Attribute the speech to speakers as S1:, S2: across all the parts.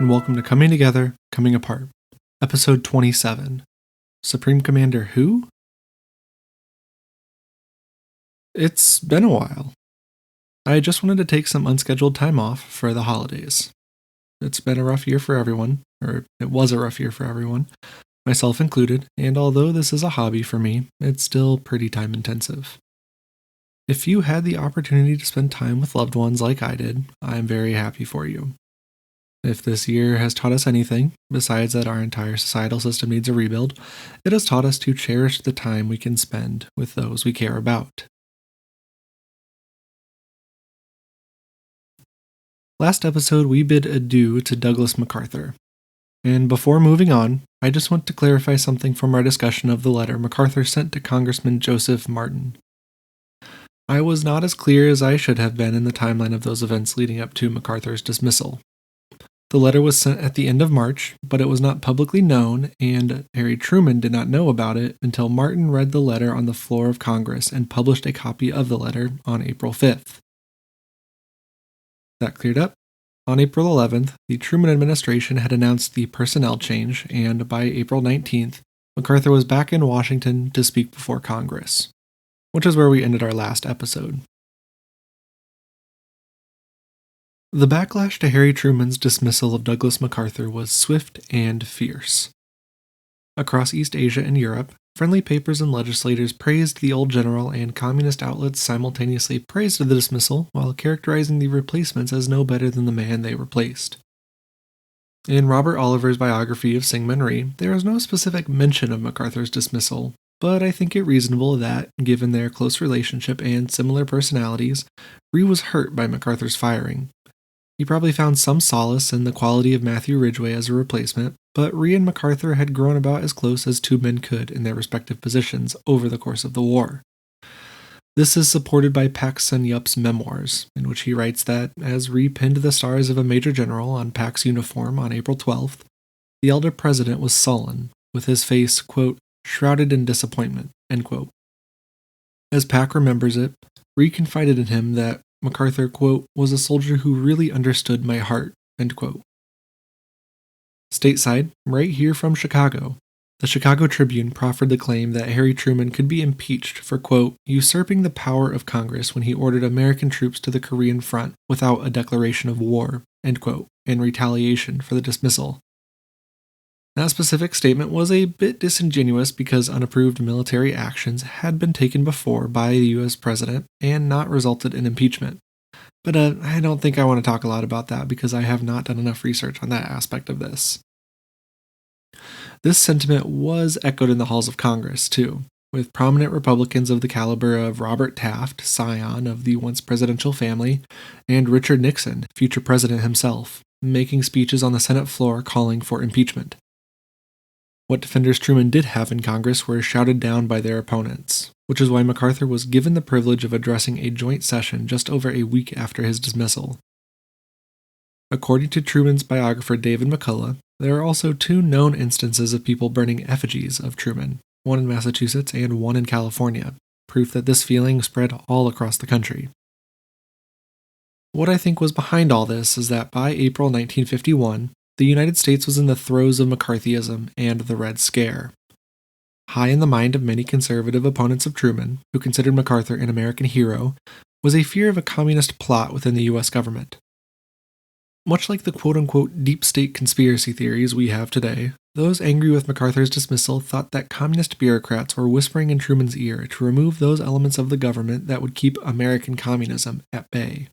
S1: and welcome to Coming Together, Coming Apart, Episode 27. Supreme Commander who? It's been a while. I just wanted to take some unscheduled time off for the holidays. It's been a rough year for everyone, or it was a rough year for everyone, myself included, and although this is a hobby for me, it's still pretty time intensive. If you had the opportunity to spend time with loved ones like I did, I'm very happy for you. If this year has taught us anything, besides that our entire societal system needs a rebuild, it has taught us to cherish the time we can spend with those we care about. Last episode, we bid adieu to Douglas MacArthur. And before moving on, I just want to clarify something from our discussion of the letter MacArthur sent to Congressman Joseph Martin. I was not as clear as I should have been in the timeline of those events leading up to MacArthur's dismissal. The letter was sent at the end of March, but it was not publicly known, and Harry Truman did not know about it until Martin read the letter on the floor of Congress and published a copy of the letter on April 5th. That cleared up. On April 11th, the Truman administration had announced the personnel change, and by April 19th, MacArthur was back in Washington to speak before Congress, which is where we ended our last episode. The backlash to Harry Truman's dismissal of Douglas MacArthur was swift and fierce. Across East Asia and Europe, friendly papers and legislators praised the old general, and communist outlets simultaneously praised the dismissal while characterizing the replacements as no better than the man they replaced. In Robert Oliver's biography of Syngman Rhee, there is no specific mention of MacArthur's dismissal, but I think it reasonable that, given their close relationship and similar personalities, Rhee was hurt by MacArthur's firing. He probably found some solace in the quality of Matthew Ridgway as a replacement, but Rhee and MacArthur had grown about as close as two men could in their respective positions over the course of the war. This is supported by Pak Sun-yup's memoirs, in which he writes that, as Rhee pinned the stars of a major general on Pak's uniform on April 12th, the elder president was sullen, with his face, quote, shrouded in disappointment, end quote. As Pak remembers it, Rhee confided in him that MacArthur, quote, was a soldier who really understood my heart, end quote. Stateside, right here from Chicago, the Chicago Tribune proffered the claim that Harry Truman could be impeached for, quote, usurping the power of Congress when he ordered American troops to the Korean front without a declaration of war, end quote, in retaliation for the dismissal. That specific statement was a bit disingenuous because unapproved military actions had been taken before by the U.S. president and not resulted in impeachment. But I don't think I want to talk a lot about that because I have not done enough research on that aspect of this. This sentiment was echoed in the halls of Congress, too, with prominent Republicans of the caliber of Robert Taft, scion of the once presidential family, and Richard Nixon, future president himself, making speeches on the Senate floor calling for impeachment. What defenders Truman did have in Congress were shouted down by their opponents, which is why MacArthur was given the privilege of addressing a joint session just over a week after his dismissal. According to Truman's biographer David McCullough, there are also two known instances of people burning effigies of Truman, one in Massachusetts and one in California, proof that this feeling spread all across the country. What I think was behind all this is that by April 1951, the United States was in the throes of McCarthyism and the Red Scare. High in the mind of many conservative opponents of Truman, who considered MacArthur an American hero, was a fear of a communist plot within the U.S. government. Much like the quote-unquote deep state conspiracy theories we have today, those angry with MacArthur's dismissal thought that communist bureaucrats were whispering in Truman's ear to remove those elements of the government that would keep American communism at bay.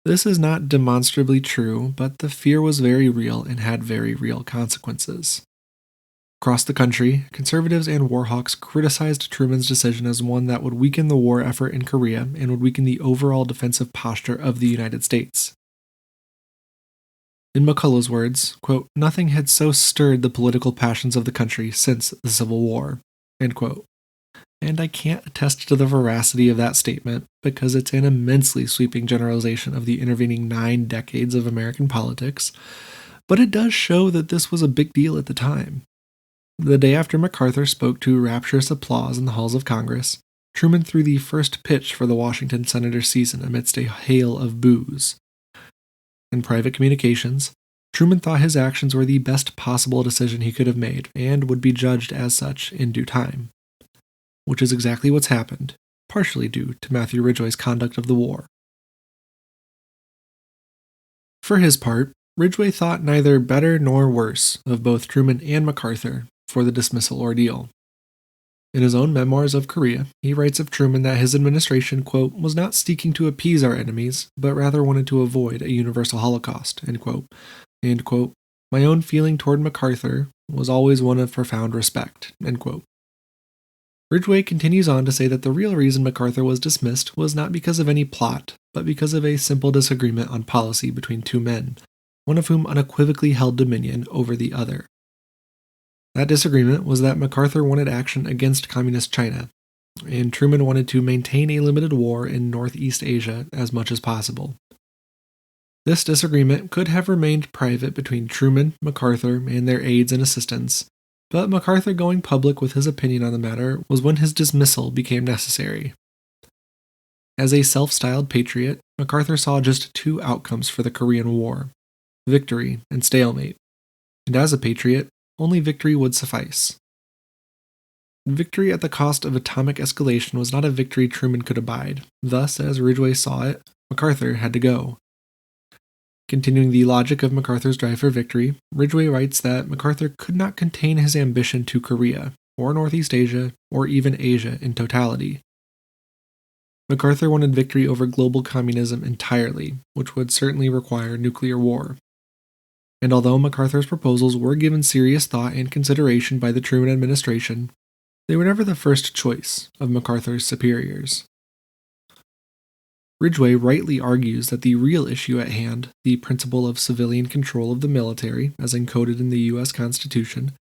S1: This is not demonstrably true, but the fear was very real and had very real consequences. Across the country, conservatives and war hawks criticized Truman's decision as one that would weaken the war effort in Korea and would weaken the overall defensive posture of the United States. In McCullough's words, quote, nothing had so stirred the political passions of the country since the Civil War, end quote. And I can't attest to the veracity of that statement because it's an immensely sweeping generalization of the intervening 9 decades of American politics, but it does show that this was a big deal at the time. The day after MacArthur spoke to rapturous applause in the halls of Congress, Truman threw the first pitch for the Washington Senators season amidst a hail of boos. In private communications, Truman thought his actions were the best possible decision he could have made and would be judged as such in due time, which is exactly what's happened, partially due to Matthew Ridgway's conduct of the war. For his part, Ridgway thought neither better nor worse of both Truman and MacArthur for the dismissal ordeal. In his own memoirs of Korea, he writes of Truman that his administration, quote, was not seeking to appease our enemies, but rather wanted to avoid a universal Holocaust, end quote. And, quote, my own feeling toward MacArthur was always one of profound respect, end quote. Ridgway continues on to say that the real reason MacArthur was dismissed was not because of any plot, but because of a simple disagreement on policy between two men, one of whom unequivocally held dominion over the other. That disagreement was that MacArthur wanted action against Communist China, and Truman wanted to maintain a limited war in Northeast Asia as much as possible. This disagreement could have remained private between Truman, MacArthur, and their aides and assistants, but MacArthur going public with his opinion on the matter was when his dismissal became necessary. As a self-styled patriot, MacArthur saw just two outcomes for the Korean War: victory and stalemate. And as a patriot, only victory would suffice. Victory at the cost of atomic escalation was not a victory Truman could abide. Thus, as Ridgway saw it, MacArthur had to go. Continuing the logic of MacArthur's drive for victory, Ridgway writes that MacArthur could not contain his ambition to Korea, or Northeast Asia, or even Asia in totality. MacArthur wanted victory over global communism entirely, which would certainly require nuclear war. And although MacArthur's proposals were given serious thought and consideration by the Truman administration, they were never the first choice of MacArthur's superiors. Ridgway rightly argues that the real issue at hand, the principle of civilian control of the military, as encoded in the U.S. Constitution,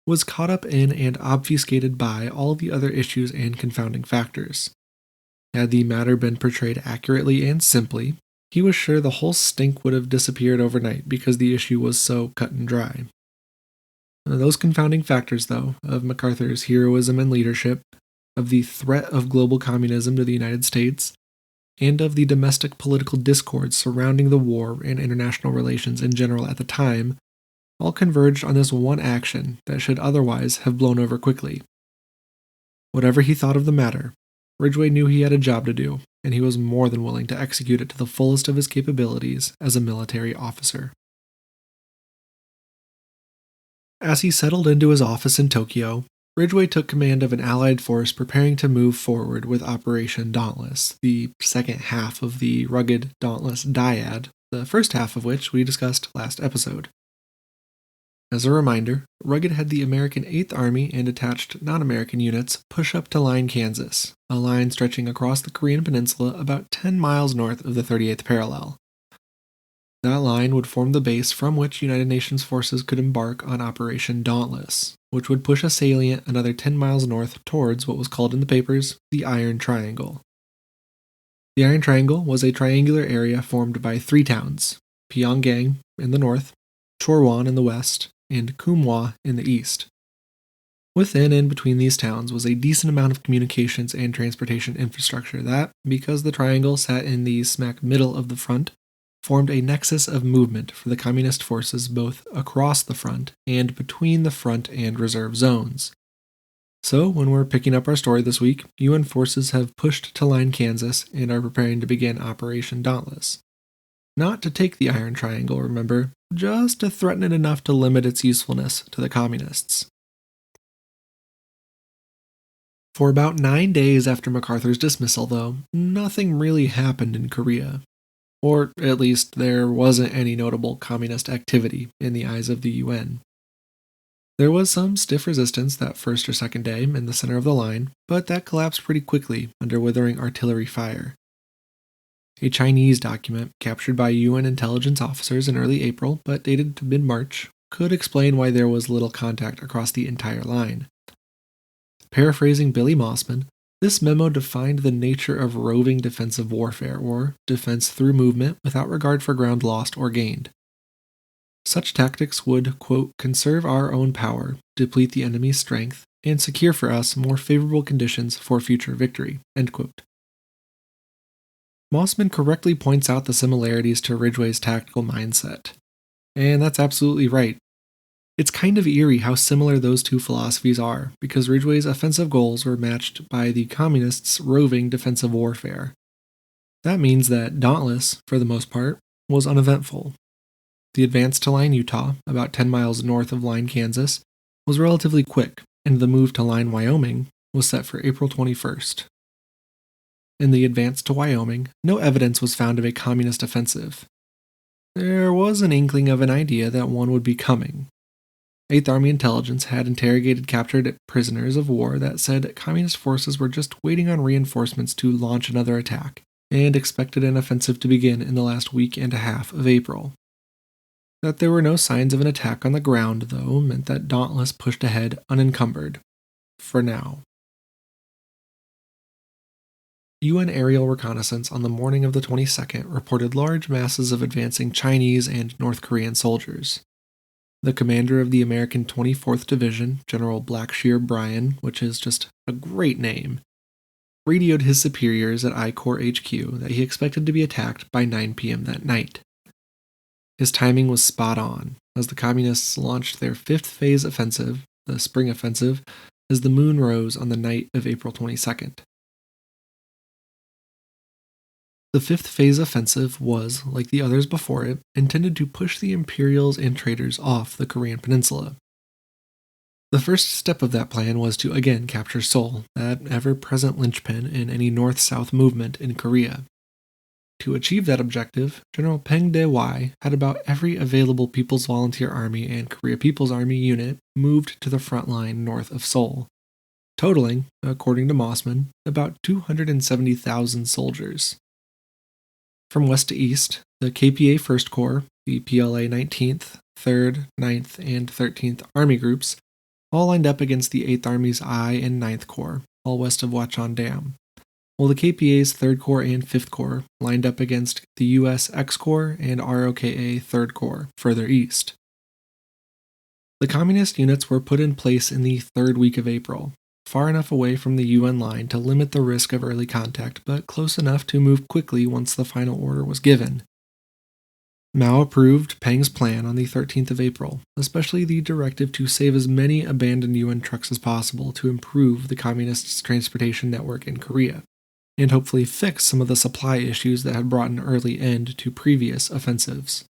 S1: was caught up in and obfuscated by all the other issues and confounding factors. Had the matter been portrayed accurately and simply, he was sure the whole stink would have disappeared overnight because the issue was so cut and dry. Those confounding factors, though, of MacArthur's heroism and leadership, of the threat of global communism to the United States, and of the domestic political discord surrounding the war and international relations in general at the time, all converged on this one action that should otherwise have blown over quickly. Whatever he thought of the matter, Ridgway knew he had a job to do, and he was more than willing to execute it to the fullest of his capabilities as a military officer. As he settled into his office in Tokyo, Ridgway took command of an Allied force preparing to move forward with Operation Dauntless, the second half of the rugged Dauntless dyad, the first half of which we discussed last episode. As a reminder, Rugged had the American 8th Army and attached non-American units push up to Line, Kansas, a line stretching across the Korean peninsula about 10 miles north of the 38th parallel. That line would form the base from which United Nations forces could embark on Operation Dauntless, which would push a salient another 10 miles north towards what was called in the papers the Iron Triangle. The Iron Triangle was a triangular area formed by three towns: Pyongyang in the north, Chorwon in the west, and Kumhwa in the east. Within and between these towns was a decent amount of communications and transportation infrastructure that, because the triangle sat in the smack middle of the front, formed a nexus of movement for the communist forces both across the front and between the front and reserve zones. So, when we're picking up our story this week, UN forces have pushed to Line, Kansas, and are preparing to begin Operation Dauntless. Not to take the Iron Triangle, remember, just to threaten it enough to limit its usefulness to the communists. For about 9 days after MacArthur's dismissal, though, nothing really happened in Korea. Or, at least, there wasn't any notable communist activity in the eyes of the UN. There was some stiff resistance that first or second day in the center of the line, but that collapsed pretty quickly under withering artillery fire. A Chinese document, captured by UN intelligence officers in early April but dated to mid-March, could explain why there was little contact across the entire line. Paraphrasing Billy Mossman, this memo defined the nature of roving defensive warfare, or defense through movement without regard for ground lost or gained. Such tactics would, quote, conserve our own power, deplete the enemy's strength, and secure for us more favorable conditions for future victory, end quote. Mossman correctly points out the similarities to Ridgway's tactical mindset. And that's absolutely right. It's kind of eerie how similar those two philosophies are, because Ridgway's offensive goals were matched by the Communists' roving defensive warfare. That means that Dauntless, for the most part, was uneventful. The advance to Line, Utah, about 10 miles north of Line, Kansas, was relatively quick, and the move to Line, Wyoming, was set for April 21st. In the advance to Wyoming, no evidence was found of a communist offensive. There was an inkling of an idea that one would be coming. 8th Army intelligence had interrogated captured prisoners of war that said communist forces were just waiting on reinforcements to launch another attack, and expected an offensive to begin in the last week and a half of April. That there were no signs of an attack on the ground, though, meant that Dauntless pushed ahead unencumbered. For now. UN aerial reconnaissance on the morning of the 22nd reported large masses of advancing Chinese and North Korean soldiers. The commander of the American 24th Division, General Blackshear Bryan, which is just a great name, radioed his superiors at I Corps HQ that he expected to be attacked by 9 p.m. that night. His timing was spot on, as the Communists launched their fifth phase offensive, the Spring Offensive, as the moon rose on the night of April 22nd. The fifth phase offensive was, like the others before it, intended to push the Imperials and traitors off the Korean peninsula. The first step of that plan was to again capture Seoul, that ever-present linchpin in any north-south movement in Korea. To achieve that objective, General Peng De-wai had about every available People's Volunteer Army and Korea People's Army unit moved to the front line north of Seoul, totaling, according to Mossman, about 270,000 soldiers. From west to east, the KPA 1st Corps, the PLA 19th, 3rd, 9th, and 13th Army groups all lined up against the 8th Army's I and 9th Corps, all west of Wachon Dam, while the KPA's 3rd Corps and 5th Corps lined up against the US X Corps and ROKA 3rd Corps, further east. The Communist units were put in place in the third week of April, far enough away from the UN line to limit the risk of early contact, but close enough to move quickly once the final order was given. Mao approved Peng's plan on the 13th of April, especially the directive to save as many abandoned UN trucks as possible to improve the Communists' transportation network in Korea, and hopefully fix some of the supply issues that had brought an early end to previous offensives.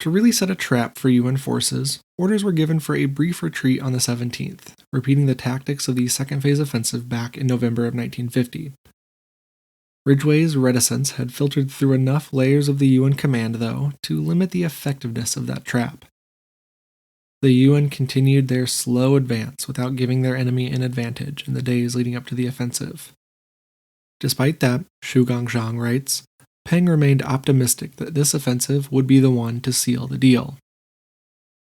S1: To really set a trap for UN forces, orders were given for a brief retreat on the 17th, repeating the tactics of the second phase offensive back in November of 1950. Ridgway's reticence had filtered through enough layers of the UN command, though, to limit the effectiveness of that trap. The UN continued their slow advance without giving their enemy an advantage in the days leading up to the offensive. Despite that, Xu Gongxiang writes, Peng remained optimistic that this offensive would be the one to seal the deal.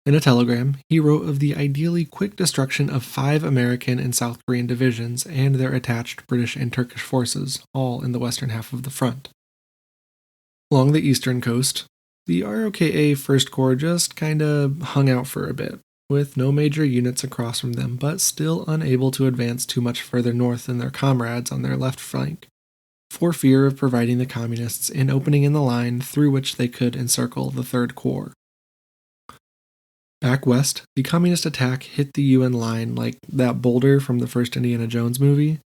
S1: In a telegram, he wrote of the ideally quick destruction of 5 American and South Korean divisions and their attached British and Turkish forces, all in the western half of the front. Along the eastern coast, the ROKA 1st Corps just kinda hung out for a bit, with no major units across from them, but still unable to advance too much further north than their comrades on their left flank, for fear of providing the Communists an opening in the line through which they could encircle the 3rd Corps. Back west, the Communist attack hit the UN line like that boulder from the first Indiana Jones movie.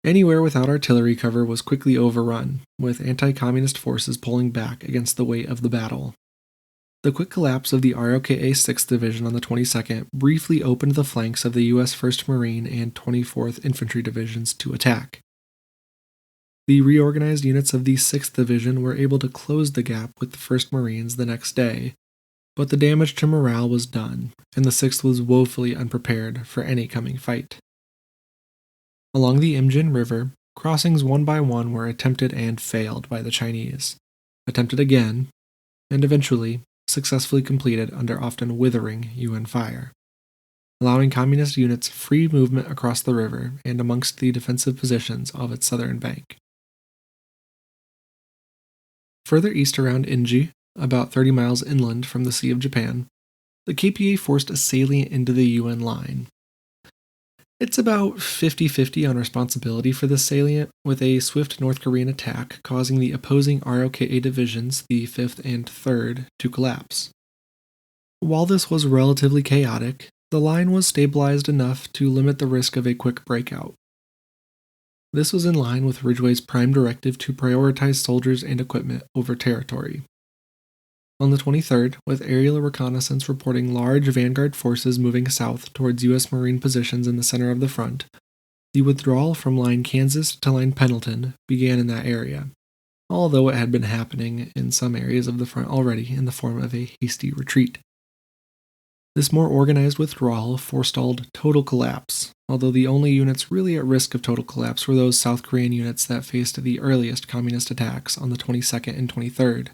S1: Anywhere without artillery cover was quickly overrun, with anti-communist forces pulling back against the weight of the battle. The quick collapse of the ROKA 6th Division on the 22nd briefly opened the flanks of the US 1st Marine and 24th Infantry Divisions to attack. The reorganized units of the 6th Division were able to close the gap with the 1st Marines the next day, but the damage to morale was done, and the 6th was woefully unprepared for any coming fight. Along the Imjin River, crossings one by one were attempted and failed by the Chinese, attempted again, and eventually successfully completed under often withering UN fire, allowing Communist units free movement across the river and amongst the defensive positions of its southern bank. Further east around Inji, about 30 miles inland from the Sea of Japan, the KPA forced a salient into the UN line. It's about 50-50 on responsibility for this salient, with a swift North Korean attack causing the opposing ROKA divisions, the 5th and 3rd, to collapse. While this was relatively chaotic, the line was stabilized enough to limit the risk of a quick breakout. This was in line with Ridgway's prime directive to prioritize soldiers and equipment over territory. On the 23rd, with aerial reconnaissance reporting large vanguard forces moving south towards U.S. Marine positions in the center of the front, the withdrawal from Line Kansas to Line Pendleton began in that area, although it had been happening in some areas of the front already in the form of a hasty retreat. This more organized withdrawal forestalled total collapse, although the only units really at risk of total collapse were those South Korean units that faced the earliest communist attacks on the 22nd and 23rd.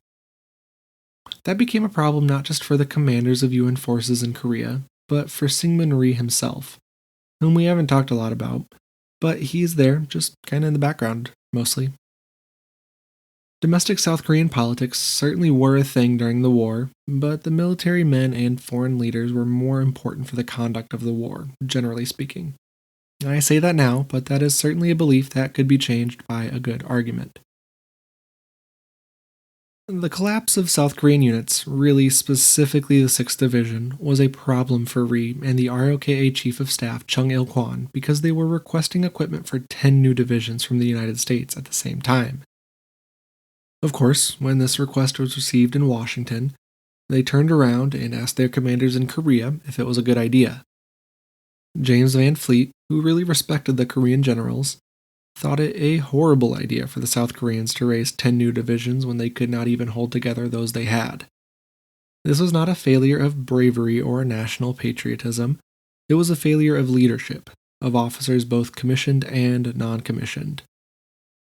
S1: That became a problem not just for the commanders of UN forces in Korea, but for Syngman Rhee himself, whom we haven't talked a lot about, but he's there, just kind of in the background, mostly. Domestic South Korean politics certainly were a thing during the war, but the military men and foreign leaders were more important for the conduct of the war, generally speaking. I say that now, but that is certainly a belief that could be changed by a good argument. The collapse of South Korean units, really specifically the 6th Division, was a problem for Rhee and the ROKA Chief of Staff Chung Il-kwon because they were requesting equipment for 10 new divisions from the United States at the same time. Of course, when this request was received in Washington, they turned around and asked their commanders in Korea if it was a good idea. James Van Fleet, who really respected the Korean generals, thought it a horrible idea for the South Koreans to raise 10 new divisions when they could not even hold together those they had. This was not a failure of bravery or national patriotism, it was a failure of leadership, of officers both commissioned and non-commissioned.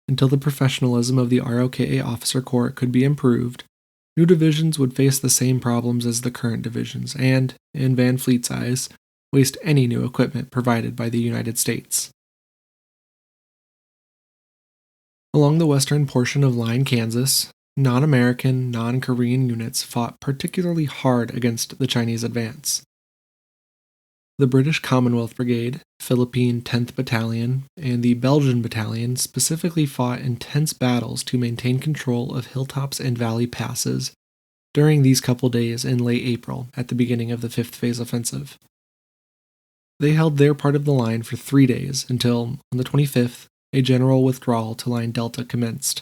S1: Until the professionalism of the ROKA officer corps could be improved, new divisions would face the same problems as the current divisions and, in Van Fleet's eyes, waste any new equipment provided by the United States. Along the western portion of Line Kansas, non-American, non-Korean units fought particularly hard against the Chinese advance. The British Commonwealth Brigade, Philippine 10th Battalion, and the Belgian Battalion specifically fought intense battles to maintain control of hilltops and valley passes during these couple days in late April at the beginning of the 5th Phase offensive. They held their part of the line for 3 days until, on the 25th, a general withdrawal to Line Delta commenced.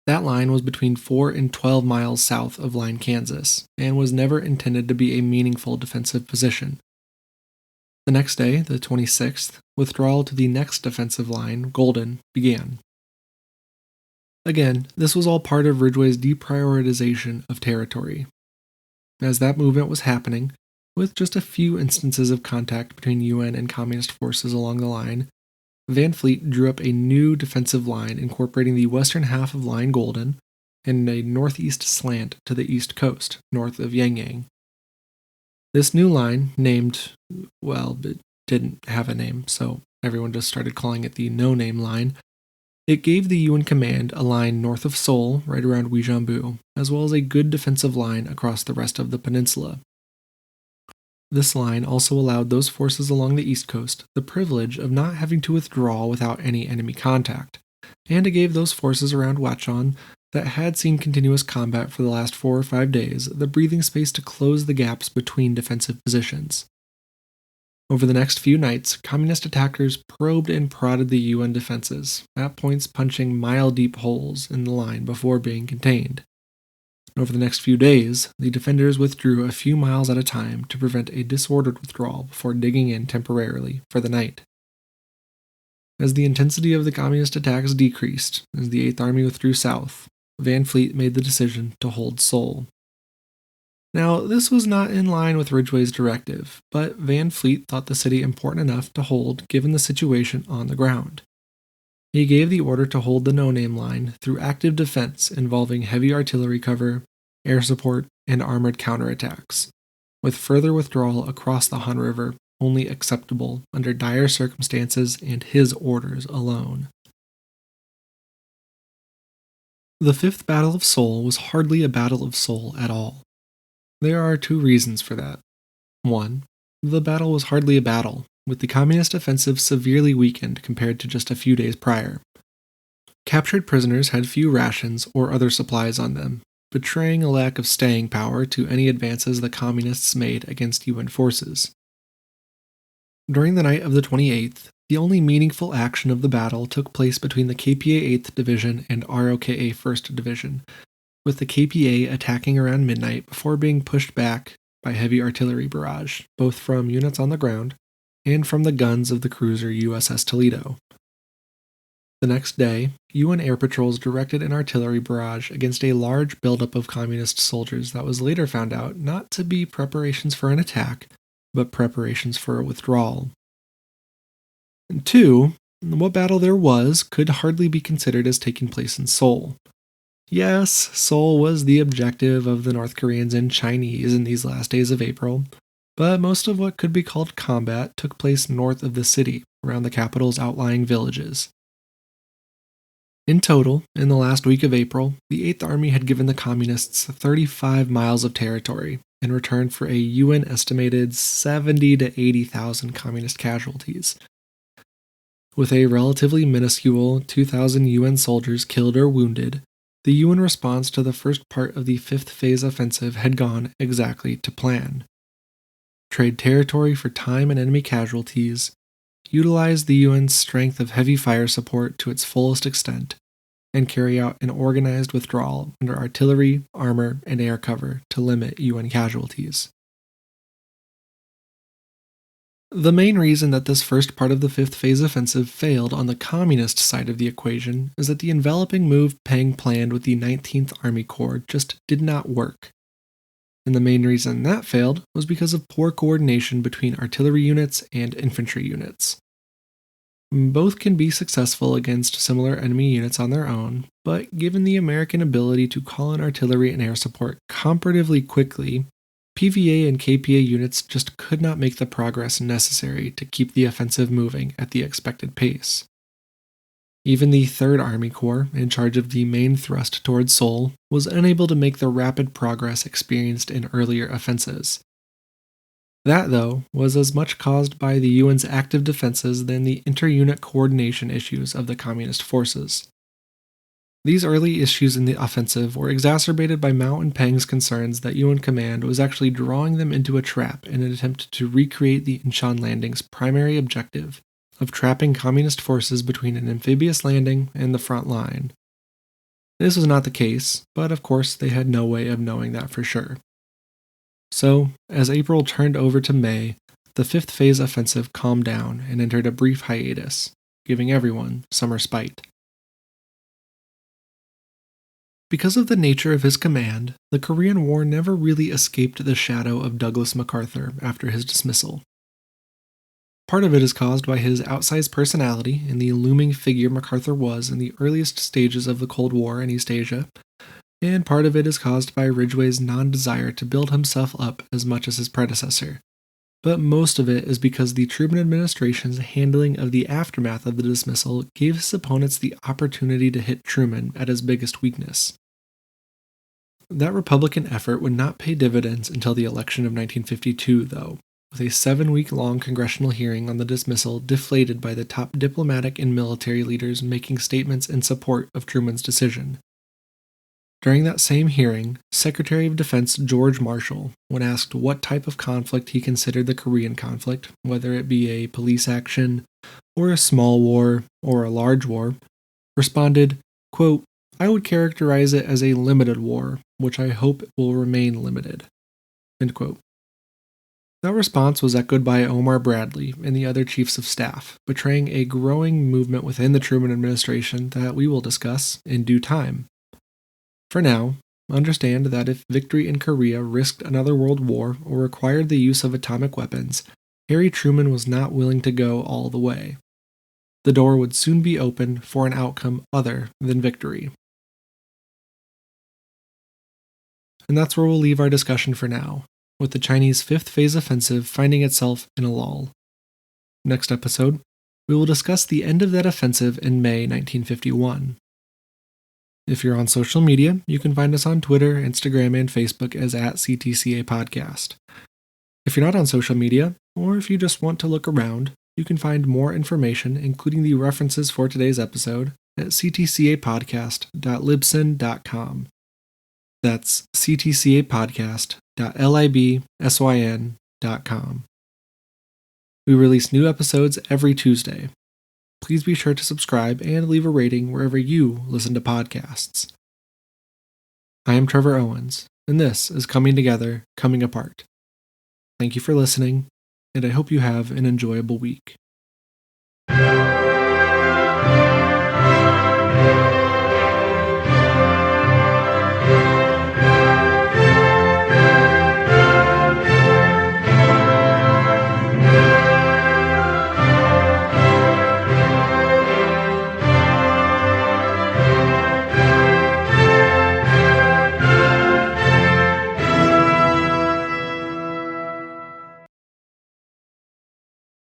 S1: That line was between 4 and 12 miles south of Line Kansas, and was never intended to be a meaningful defensive position. The next day, the 26th, withdrawal to the next defensive line, Golden, began. Again, this was all part of Ridgway's deprioritization of territory. As that movement was happening, with just a few instances of contact between UN and Communist forces along the line, Van Fleet drew up a new defensive line incorporating the western half of Line Golden and a northeast slant to the east coast, north of Yangyang. This new line, named, well, it didn't have a name, so everyone just started calling it the no-name line. It gave the UN command a line north of Seoul, right around Uijeonbu, as well as a good defensive line across the rest of the peninsula. This line also allowed those forces along the east coast the privilege of not having to withdraw without any enemy contact, and it gave those forces around Wachon that had seen continuous combat for the last 4 or 5 days the breathing space to close the gaps between defensive positions. Over the next few nights, communist attackers probed and prodded the UN defenses, at points punching mile-deep holes in the line before being contained. Over the next few days, the defenders withdrew a few miles at a time to prevent a disordered withdrawal before digging in temporarily for the night. As the intensity of the communist attacks decreased, as the 8th Army withdrew south, Van Fleet made the decision to hold Seoul. Now, this was not in line with Ridgway's directive, but Van Fleet thought the city important enough to hold given the situation on the ground. He gave the order to hold the no-name line through active defense involving heavy artillery cover, air support, and armored counterattacks, with further withdrawal across the Han River only acceptable under dire circumstances and his orders alone. The 5th Battle of Seoul was hardly a Battle of Seoul at all. There are 2 reasons for that. 1. The battle was hardly a battle, with the communist offensive severely weakened compared to just a few days prior. Captured prisoners had few rations or other supplies on them, betraying a lack of staying power to any advances the communists made against UN forces. During the night of the 28th, the only meaningful action of the battle took place between the KPA 8th Division and ROKA 1st Division, with the KPA attacking around midnight before being pushed back by heavy artillery barrage, both from units on the ground and from the guns of the cruiser USS Toledo. The next day, UN air patrols directed an artillery barrage against a large buildup of communist soldiers that was later found out not to be preparations for an attack, but preparations for a withdrawal. And two, what battle there was could hardly be considered as taking place in Seoul. Yes, Seoul was the objective of the North Koreans and Chinese in these last days of April, but most of what could be called combat took place north of the city, around the capital's outlying villages. In total, in the last week of April, the 8th Army had given the Communists 35 miles of territory in return for a UN estimated 70 to 80,000 Communist casualties. With a relatively minuscule 2,000 UN soldiers killed or wounded, the UN response to the first part of the 5th Phase offensive had gone exactly to plan. Trade territory for time and enemy casualties, utilize the UN's strength of heavy fire support to its fullest extent, and carry out an organized withdrawal under artillery, armor, and air cover to limit UN casualties. The main reason that this first part of the 5th Phase offensive failed on the communist side of the equation is that the enveloping move Peng planned with the 19th Army Corps just did not work. And the main reason that failed was because of poor coordination between artillery units and infantry units. Both can be successful against similar enemy units on their own, but given the American ability to call in artillery and air support comparatively quickly, PVA and KPA units just could not make the progress necessary to keep the offensive moving at the expected pace. Even the 3rd Army Corps, in charge of the main thrust towards Seoul, was unable to make the rapid progress experienced in earlier offensives. That, though, was as much caused by the UN's active defenses than the inter-unit coordination issues of the communist forces. These early issues in the offensive were exacerbated by Mao and Peng's concerns that UN command was actually drawing them into a trap in an attempt to recreate the Incheon landing's primary objective of trapping communist forces between an amphibious landing and the front line. This was not the case, but of course they had no way of knowing that for sure. So, as April turned over to May, the 5th Phase offensive calmed down and entered a brief hiatus, giving everyone some respite. Because of the nature of his command, the Korean War never really escaped the shadow of Douglas MacArthur after his dismissal. Part of it is caused by his outsized personality and the looming figure MacArthur was in the earliest stages of the Cold War in East Asia, and part of it is caused by Ridgway's non-desire to build himself up as much as his predecessor. But most of it is because the Truman administration's handling of the aftermath of the dismissal gave his opponents the opportunity to hit Truman at his biggest weakness. That Republican effort would not pay dividends until the election of 1952, though, with a 7-week-long congressional hearing on the dismissal deflated by the top diplomatic and military leaders making statements in support of Truman's decision. During that same hearing, Secretary of Defense George Marshall, when asked what type of conflict he considered the Korean conflict, whether it be a police action, or a small war, or a large war, responded, quote, "I would characterize it as a limited war, which I hope will remain limited." End quote. That response was echoed by Omar Bradley and the other chiefs of staff, betraying a growing movement within the Truman administration that we will discuss in due time. For now, understand that if victory in Korea risked another world war or required the use of atomic weapons, Harry Truman was not willing to go all the way. The door would soon be open for an outcome other than victory. And that's where we'll leave our discussion for now, with the Chinese 5th Phase offensive finding itself in a lull. Next episode, we will discuss the end of that offensive in May 1951. If you're on social media, you can find us on Twitter, Instagram, and Facebook as @CTCA Podcast. If you're not on social media, or if you just want to look around, you can find more information, including the references for today's episode, at ctcapodcast.libsyn.com. That's ctcapodcast.libsyn.com. We release new episodes every Tuesday. Please be sure to subscribe and leave a rating wherever you listen to podcasts. I am Trevor Owens, and this is Coming Together, Coming Apart. Thank you for listening, and I hope you have an enjoyable week.